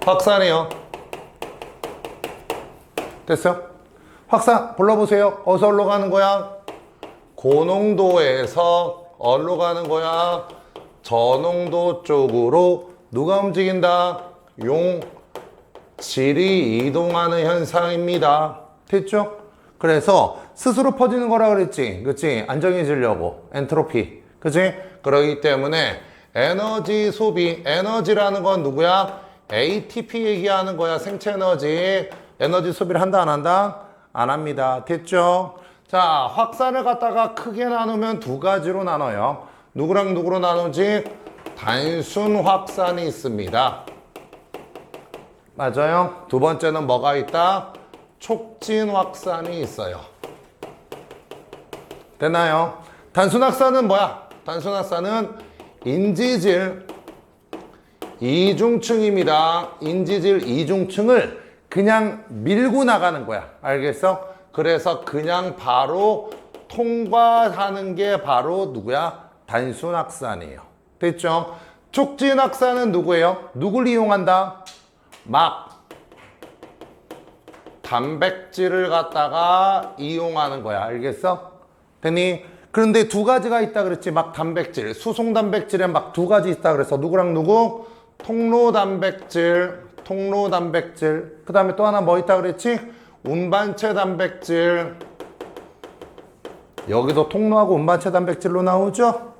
확산이요. 됐어요? 확산 불러보세요. 어디서 어디로 가는 거야? 고농도에서 어디로 가는 거야? 저농도 쪽으로 누가 움직인다? 질이 이동하는 현상입니다. 됐죠? 그래서 스스로 퍼지는 거라 그랬지. 그치? 안정해지려고. 엔트로피. 그치? 그러기 때문에 에너지 소비. 에너지라는 건 누구야? ATP 얘기하는 거야. 생체 에너지. 에너지 소비를 한다, 안 한다? 안 합니다. 됐죠? 자, 확산을 갖다가 크게 나누면 두 가지로 나눠요. 누구랑 누구로 나누지? 단순 확산이 있습니다. 맞아요? 두 번째는 뭐가 있다? 촉진 확산이 있어요. 됐나요? 단순 확산은 뭐야? 단순 확산은 인지질 이중층입니다. 인지질 이중층을 그냥 밀고 나가는 거야. 알겠어? 그래서 그냥 바로 통과하는 게 바로 누구야? 단순 확산이에요. 됐죠? 촉진 확산은 누구예요? 누굴 이용한다? 막 단백질을 갖다가 이용하는 거야. 알겠어? 됐니? 그런데 두 가지가 있다 그랬지. 막 단백질, 수송 단백질에 막 두 가지 있다 그래서 누구랑 누구? 통로 단백질, 통로 단백질. 그 다음에 또 하나 뭐 있다 그랬지? 운반체 단백질. 여기도 통로하고 운반체 단백질로 나오죠?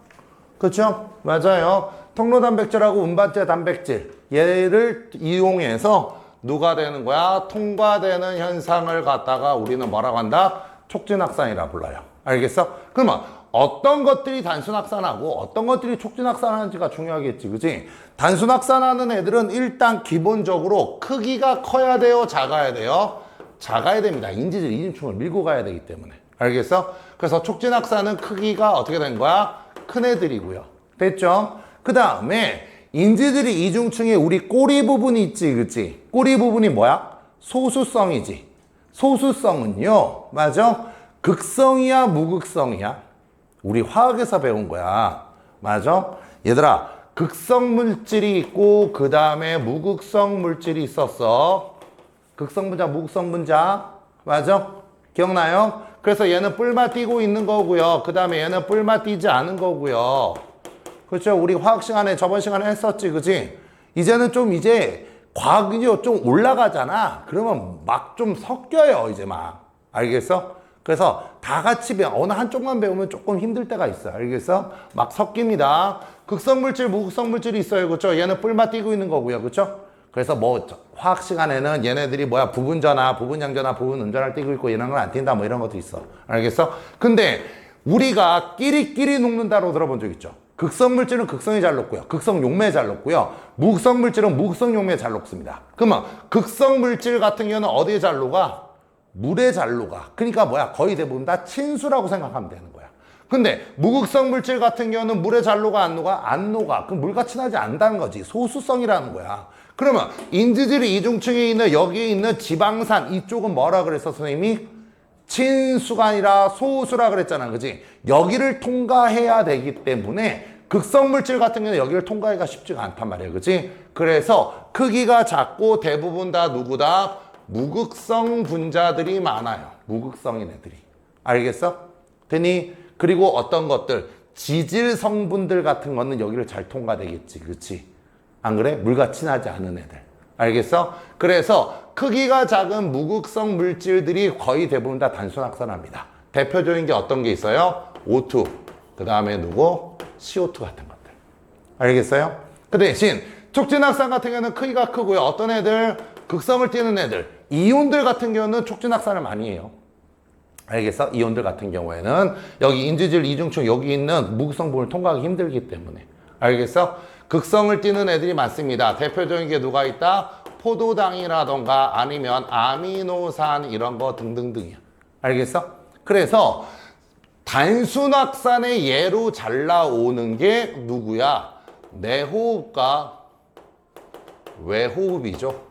그렇죠? 맞아요. 통로 단백질하고 운반체 단백질. 얘를 이용해서 누가 되는 거야? 통과되는 현상을 갖다가 우리는 뭐라고 한다? 촉진 확산이라 불러요. 알겠어? 그러면 어떤 것들이 단순 확산하고 어떤 것들이 촉진 확산하는지가 중요하겠지. 그치? 단순 확산하는 애들은 일단 기본적으로 크기가 커야 돼요? 작아야 돼요? 작아야 됩니다. 인지질 이중층을 밀고 가야 되기 때문에. 알겠어? 그래서 촉진 확산은 크기가 어떻게 된 거야? 큰 애들이고요. 됐죠? 그 다음에 인지질이 이중층에 우리 꼬리 부분이 있지. 그치? 꼬리 부분이 뭐야? 소수성이지. 소수성은요. 맞아? 극성이야? 무극성이야? 우리 화학에서 배운 거야. 맞아? 얘들아, 극성 물질이 있고 그 다음에 무극성 물질이 있었어. 극성 분자, 무극성 분자. 맞아? 기억나요? 그래서 얘는 뿔만 띄고 있는 거고요. 그 다음에 얘는 뿔만 띄지 않은 거고요. 그렇죠? 우리 화학 시간에 저번 시간에 했었지. 그치? 이제는 좀 이제 과학이 좀 올라가잖아. 그러면 막 좀 섞여요. 이제 막. 알겠어? 그래서 다 같이 어느 한쪽만 배우면 조금 힘들 때가 있어. 알겠어? 막 섞입니다. 극성 물질, 무극성 물질이 있어요. 그렇죠? 얘는 뿔만 띄고 있는 거고요. 그렇죠? 그래서 뭐 화학 시간에는 얘네들이 뭐야? 부분전화, 부분양전화, 부분운전화를 띄고 있고 이런 건 안 띈다. 뭐 이런 것도 있어. 알겠어? 근데 우리가 끼리끼리 녹는다로 들어본 적 있죠? 극성 물질은 극성이 잘 녹고요. 극성 용매 잘 녹고요. 무극성 물질은 무극성 용매 잘 녹습니다. 그러면 극성 물질 같은 경우는 어디에 잘 녹아? 물에 잘 녹아. 그러니까 뭐야? 거의 대부분 다 친수라고 생각하면 되는 거야. 근데 무극성 물질 같은 경우는 물에 잘 녹아, 안 녹아? 안 녹아. 그럼 물과 친하지 않다는 거지. 소수성이라는 거야. 그러면 인지질이 이중층에 있는 여기에 있는 지방산 이쪽은 뭐라 그랬어 선생님이? 친수가 아니라 소수라 그랬잖아. 그지? 여기를 통과해야 되기 때문에 극성 물질 같은 경우는 여기를 통과하기가 쉽지가 않단 말이야. 그지? 그래서 크기가 작고 대부분 다 누구다? 무극성 분자들이 많아요. 무극성인 애들이. 알겠어? 되니? 그리고 어떤 것들 지질 성분들 같은 거는 여기를 잘 통과되겠지. 그렇지? 안 그래? 물과 친하지 않은 애들. 알겠어? 그래서 크기가 작은 무극성 물질들이 거의 대부분 다 단순 확산합니다. 대표적인 게 어떤 게 있어요? O2, 그 다음에 누구? CO2 같은 것들. 알겠어요? 그 대신 촉진 확산 같은 경우는 크기가 크고요. 어떤 애들? 극성을 띠는 애들. 이온들 같은 경우는 촉진 확산을 많이 해요. 알겠어? 이온들 같은 경우에는 여기 인지질 이중층 여기 있는 무극성 부분을 통과하기 힘들기 때문에. 알겠어? 극성을 띠는 애들이 많습니다. 대표적인 게 누가 있다? 포도당이라던가 아니면 아미노산 이런 거 등등등이야. 알겠어? 그래서 단순 확산의 예로 잘 나오는 게 누구야? 내호흡과 외호흡이죠.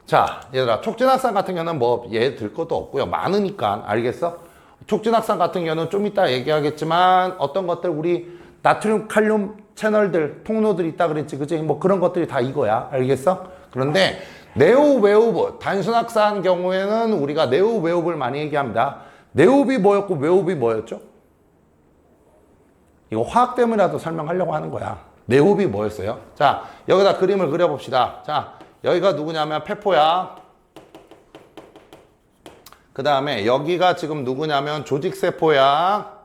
자, 얘들아, 촉진 확산 같은 경우는 뭐 얘 들 것도 없고요. 많으니까. 알겠어? 촉진 확산 같은 경우는 좀 이따 얘기하겠지만 어떤 것들 우리 나트륨, 칼륨 채널들, 통로들이 있다 그랬지, 그치? 뭐 그런 것들이 다 이거야. 알겠어? 그런데 네오 웨오브, 단순학사한 경우에는 우리가 네오 웨오브를 많이 얘기합니다. 네오비 뭐였고 웨오비 뭐였죠? 이거 화학 때문이라도 설명하려고 하는 거야. 네오비 뭐였어요? 자, 여기다 그림을 그려봅시다. 자, 여기가 누구냐면 페포야. 그 다음에 여기가 지금 누구냐면 조직세포야.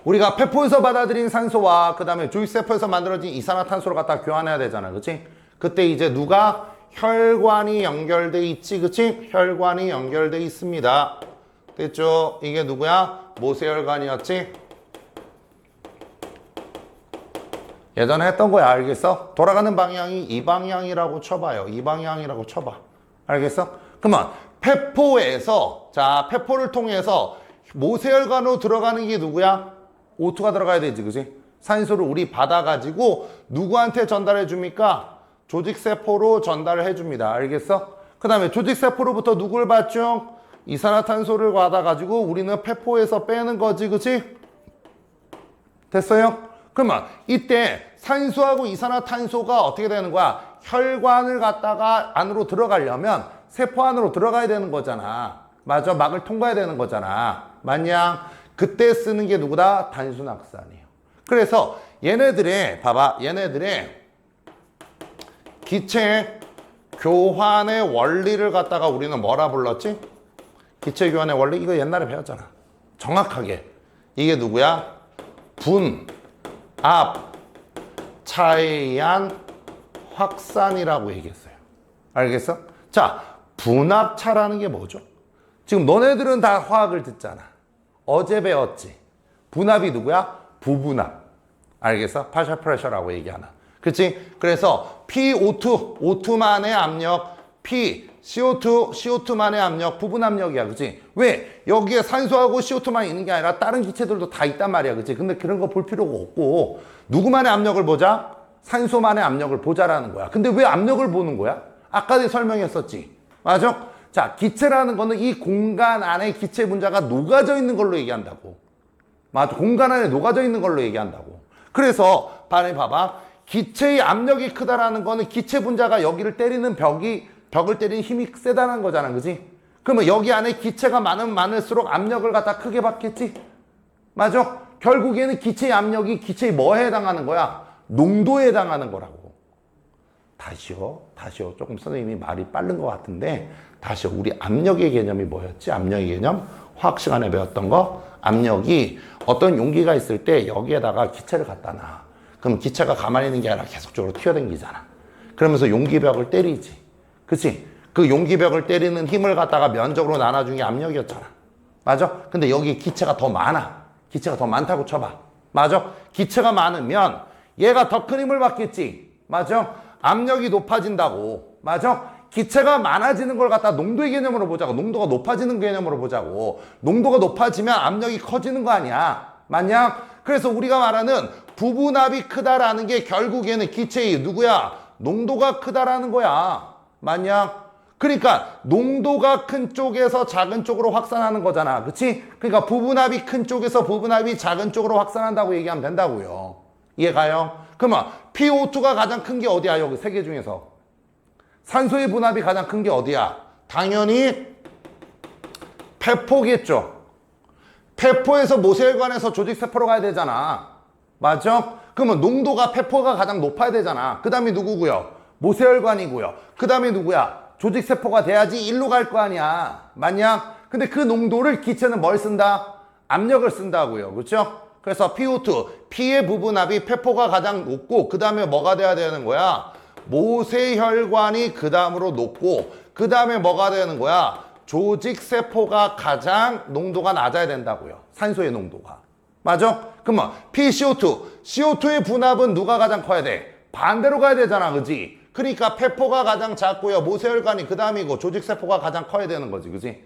우리가 페포에서 받아들인 산소와 그 다음에 조직세포에서 만들어진 이산화탄소를 갖다 교환해야 되잖아. 그치? 그때 이제 누가? 혈관이 연결돼 있지. 그치? 혈관이 연결돼 있습니다. 됐죠? 이게 누구야? 모세혈관이었지? 예전에 했던 거야. 알겠어? 돌아가는 방향이 이 방향이라고 쳐봐요. 이 방향이라고 쳐봐. 알겠어? 그러면 페포에서, 자, 페포를 통해서 모세혈관으로 들어가는 게 누구야? O2가 들어가야 되지, 그지? 산소를 우리 받아가지고 누구한테 전달해 줍니까? 조직세포로 전달을 해줍니다. 알겠어? 그 다음에 조직세포로부터 누굴 받죠? 이산화탄소를 받아가지고 우리는 페포에서 빼는 거지, 그치? 됐어요? 그러면 이때 산소하고 이산화탄소가 어떻게 되는 거야? 혈관을 갖다가 안으로 들어가려면 세포 안으로 들어가야 되는 거잖아. 맞아? 막을 통과해야 되는 거잖아. 맞냐? 그때 쓰는 게 누구다? 단순학산이에요. 그래서 얘네들의, 봐봐, 얘네들의 기체 교환의 원리를 갖다가 우리는 뭐라 불렀지? 기체 교환의 원리? 이거 옛날에 배웠잖아. 정확하게. 이게 누구야? 분, 압, 차에 의한 확산이라고 얘기했어요. 알겠어? 자, 분압차라는 게 뭐죠? 지금 너네들은 다 화학을 듣잖아. 어제 배웠지. 분압이 누구야? 부분압. 알겠어? 파셜 프레셔라고 얘기하나. 그치? 그래서 PO2, O2만의 압력, CO2만의 압력, 부분 압력이야. 그치? 왜? 여기에 산소하고 CO2만 있는 게 아니라 다른 기체들도 다 있단 말이야. 그치? 근데 그런 거 볼 필요가 없고, 누구만의 압력을 보자? 산소만의 압력을 보자라는 거야. 근데 왜 압력을 보는 거야? 아까 내가 설명했었지. 맞아? 자, 기체라는 거는 이 공간 안에 기체 분자가 녹아져 있는 걸로 얘기한다고. 맞아. 공간 안에 녹아져 있는 걸로 얘기한다고. 그래서, 봐봐. 기체의 압력이 크다라는 거는 기체 분자가 여기를 때리는 벽을 때리는 힘이 세다는 거잖아. 그지? 그러면 여기 안에 기체가 많을수록 압력을 갖다 크게 받겠지? 맞아? 결국에는 기체의 압력이 기체의 뭐에 해당하는 거야? 농도에 해당하는 거라고. 다시요. 조금 선생님이 말이 빠른 것 같은데, 다시요. 우리 압력의 개념이 뭐였지? 압력의 개념? 화학 시간에 배웠던 거? 압력이 어떤 용기가 있을 때 여기에다가 기체를 갖다 놔. 그럼 기체가 가만히 있는 게 아니라 계속적으로 튀어다니잖아. 그러면서 용기벽을 때리지. 그치? 그 용기벽을 때리는 힘을 갖다가 면적으로 나눠준 게 압력이었잖아. 맞아? 근데 여기 기체가 더 많아. 기체가 더 많다고 쳐봐. 맞아? 기체가 많으면 얘가 더 큰 힘을 받겠지. 맞아? 압력이 높아진다고. 맞아? 기체가 많아지는 걸 갖다 농도의 개념으로 보자고. 농도가 높아지는 개념으로 보자고. 농도가 높아지면 압력이 커지는 거 아니야. 맞냐? 그래서 우리가 말하는 부분압이 크다라는 게 결국에는 기체의 누구야? 농도가 크다라는 거야. 맞냐? 그러니까 농도가 큰 쪽에서 작은 쪽으로 확산하는 거잖아. 그치? 그러니까 부분압이 큰 쪽에서 부분압이 작은 쪽으로 확산한다고 얘기하면 된다고요. 이해가요? 그러면 PO2가 가장 큰 게 어디야? 여기 세 개 중에서. 산소의 분압이 가장 큰 게 어디야? 당연히 페포겠죠. 페포에서 모세혈관에서 조직세포로 가야 되잖아. 맞죠? 그러면 농도가 페포가 가장 높아야 되잖아. 그 다음에 누구고요? 모세혈관이고요. 그 다음에 누구야? 조직세포가 돼야지 일로 갈 거 아니야. 맞냐? 근데 그 농도를 기체는 뭘 쓴다? 압력을 쓴다고요. 그렇죠? 그래서 PO2, P의 부분압이 페포가 가장 높고 그 다음에 뭐가 돼야 되는 거야? 모세혈관이 그 다음으로 높고 그 다음에 뭐가 되는 거야? 조직세포가 가장 농도가 낮아야 된다고요. 산소의 농도가. 맞아? 그러면 PCO2, CO2의 분압은 누가 가장 커야 돼? 반대로 가야 되잖아. 그지? 그러니까 페포가 가장 작고요. 모세혈관이 그 다음이고 조직세포가 가장 커야 되는 거지. 그지?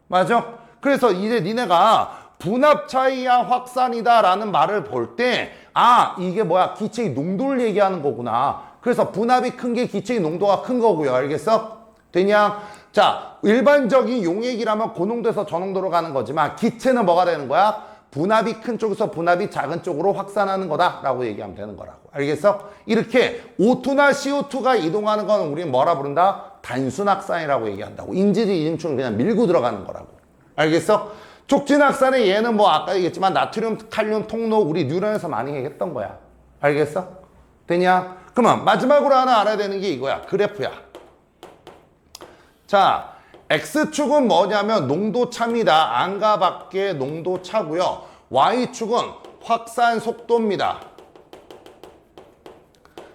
맞아? 그래서 이제 니네가 분압차에 의한 확산이다라는 말을 볼 때, 아, 이게 뭐야? 기체의 농도를 얘기하는 거구나. 그래서 분압이 큰 게 기체의 농도가 큰 거고요. 알겠어? 되냐? 자, 일반적인 용액이라면 고농도에서 저농도로 가는 거지만 기체는 뭐가 되는 거야? 분압이 큰 쪽에서 분압이 작은 쪽으로 확산하는 거다라고 얘기하면 되는 거라고. 알겠어? 이렇게 O2나 CO2가 이동하는 건 우리는 뭐라 부른다? 단순확산이라고 얘기한다고. 인지지 이중충을 그냥 밀고 들어가는 거라고. 알겠어? 촉진확산에 얘는 뭐 아까 얘기했지만 나트륨, 칼륨, 통로 우리 뉴런에서 많이 얘기했던 거야. 알겠어? 되냐? 그러면 마지막으로 하나 알아야 되는 게 이거야. 그래프야. 자, X축은 뭐냐면 농도차입니다. 안과 밖의 농도차고요. Y축은 확산 속도입니다.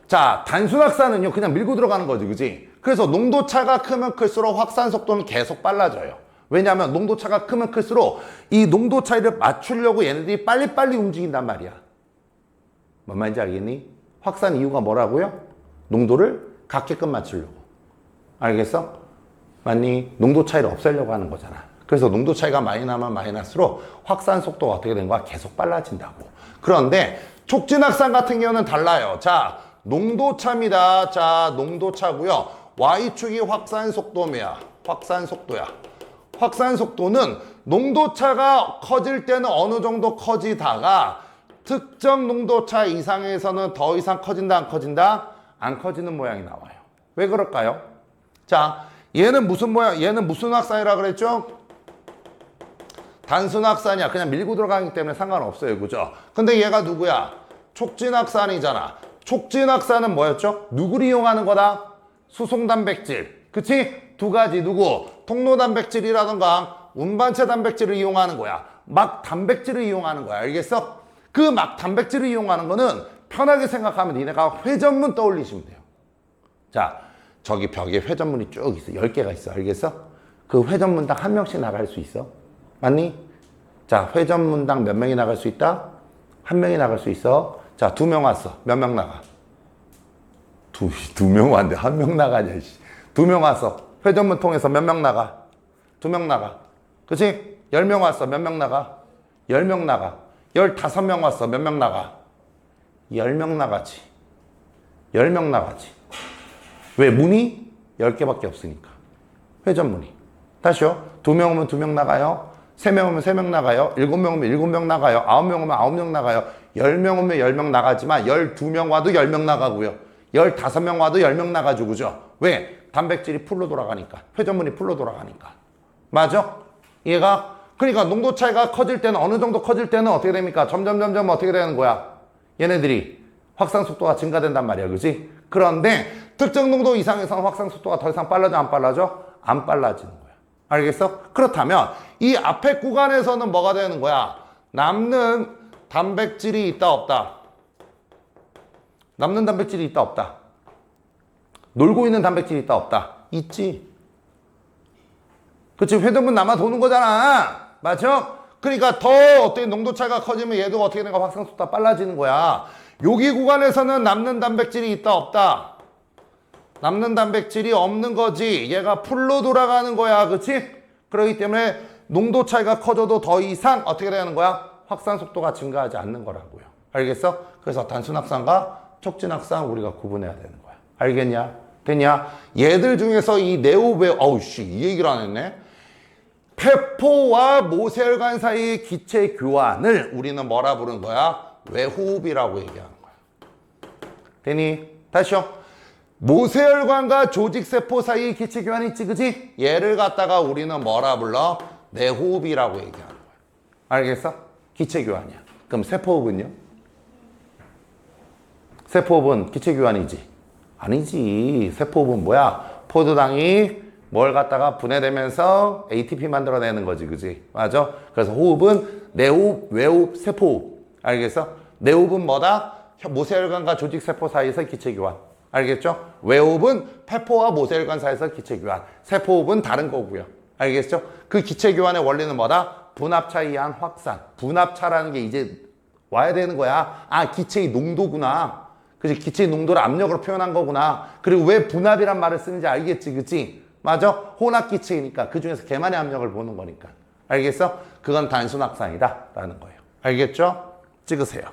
자, 단순확산은요 그냥 밀고 들어가는 거지, 그지? 그래서 농도차가 크면 클수록 확산 속도는 계속 빨라져요. 왜냐하면 농도차가 크면 클수록 이 농도 차이를 맞추려고 얘네들이 빨리빨리 움직인단 말이야. 뭔 말인지 알겠니? 확산 이유가 뭐라고요? 농도를 같게끔 맞추려고. 알겠어? 맞니? 농도 차이를 없애려고 하는 거잖아. 그래서 농도 차이가 많이 나면 많이 날수록 확산 속도가 어떻게 되는 거야? 계속 빨라진다고. 그런데 촉진확산 같은 경우는 달라요. 자, 농도차입니다. 자, 농도차고요. Y축이 확산 속도면 확산 속도야. 확산 속도는 농도차가 커질 때는 어느 정도 커지다가 특정 농도차 이상에서는 더 이상 커진다, 안 커진다? 안 커지는 모양이 나와요. 왜 그럴까요? 자, 얘는 무슨 모양, 얘는 무슨 확산이라 그랬죠? 단순 확산이야. 그냥 밀고 들어가기 때문에 상관없어요. 그죠? 근데 얘가 누구야? 촉진 확산이잖아. 촉진 확산은 뭐였죠? 누구를 이용하는 거다? 수송 단백질. 그치? 두 가지 누구? 통로 단백질이라던가 운반체 단백질을 이용하는 거야. 막 단백질을 이용하는 거야. 알겠어? 그 막 단백질을 이용하는 거는 편하게 생각하면 니네가 회전문 떠올리시면 돼요. 자, 저기 벽에 회전문이 쭉 있어. 10개가 있어. 알겠어? 그 회전문당 한 명씩 나갈 수 있어. 맞니? 자, 회전문당 몇 명이 나갈 수 있다? 한 명이 나갈 수 있어. 자, 2명 왔어. 몇 명 나가? 두 명 왔는데 한 명 나가냐, 씨. 2명 왔어. 회전문 통해서 몇 명 나가? 2명 나가. 그치? 10명 왔어. 몇 명 나가? 10명 나가. 15명 왔어. 몇 명 나가? 10명 나가지. 10명 나가지. 왜? 문이 10개밖에 없으니까. 회전문이. 다시요. 2명 오면 2명 나가요. 3명 오면 3명 나가요. 7명 오면 7명 나가요. 9명 오면 9명 나가요. 10명 오면 10명 나가지만 12명 와도 10명 나가고요. 15명 와도 10명 나가죠. 그죠? 왜? 단백질이 풀로 돌아가니까. 회전문이 풀로 돌아가니까. 맞아? 얘가? 그러니까 농도 차이가 커질 때는 어느 정도 커질 때는 어떻게 됩니까? 점점 어떻게 되는 거야? 얘네들이 확산 속도가 증가된단 말이야. 그지? 그런데 특정 농도 이상에서는 확산 속도가 더 이상 빨라져, 안 빨라져? 안 빨라지는 거야. 알겠어? 그렇다면 이 앞에 구간에서는 뭐가 되는 거야? 남는 단백질이 있다, 없다? 남는 단백질이 있다, 없다? 놀고 있는 단백질이 있다, 없다? 있지. 그치? 회전문 남아 도는 거잖아. 맞죠? 그러니까 더 어떻게 농도 차이가 커지면 얘도 어떻게 되는가? 확산 속도가 빨라지는 거야. 여기 구간에서는 남는 단백질이 있다, 없다? 남는 단백질이 없는 거지. 얘가 풀로 돌아가는 거야. 그치? 그렇기 때문에 농도 차이가 커져도 더 이상 어떻게 되는 거야? 확산 속도가 증가하지 않는 거라고요. 알겠어? 그래서 단순 확산과 촉진 확산 우리가 구분해야 되는 거야. 알겠냐? 됐냐? 얘들 중에서 이 네오베, 어우씨, 이 얘기를 안 했네? 폐포와 모세혈관 사이의 기체 교환을 우리는 뭐라 부르는 거야? 외호흡이라고 얘기하는 거야. 되니? 다시요. 모세혈관과 조직세포 사이의 기체 교환이 있지, 그지? 얘를 갖다가 우리는 뭐라 불러? 내호흡이라고 얘기하는 거야. 알겠어? 기체 교환이야. 그럼 세포호흡은요? 세포호흡은 기체 교환이지? 아니지. 세포호흡은 뭐야? 포도당이 뭘 갖다가 분해되면서 ATP 만들어내는 거지, 그지? 맞아? 그래서 호흡은 내호흡, 외호흡, 세포호흡. 알겠어? 내호흡은 뭐다? 모세혈관과 조직세포 사이에서 기체교환. 알겠죠? 외호흡은 폐포와 모세혈관 사이에서 기체교환. 세포호흡은 다른 거고요. 알겠죠? 그 기체교환의 원리는 뭐다? 분압차에 의한 확산. 분압차라는 게 이제 와야 되는 거야. 아, 기체의 농도구나. 그치? 기체의 농도를 압력으로 표현한 거구나. 그리고 왜 분압이란 말을 쓰는지 알겠지, 그치? 맞아? 혼합기체이니까 그 중에서 걔만의 압력을 보는 거니까. 알겠어? 그건 단순 확산이다 라는 거예요. 알겠죠? 찍으세요.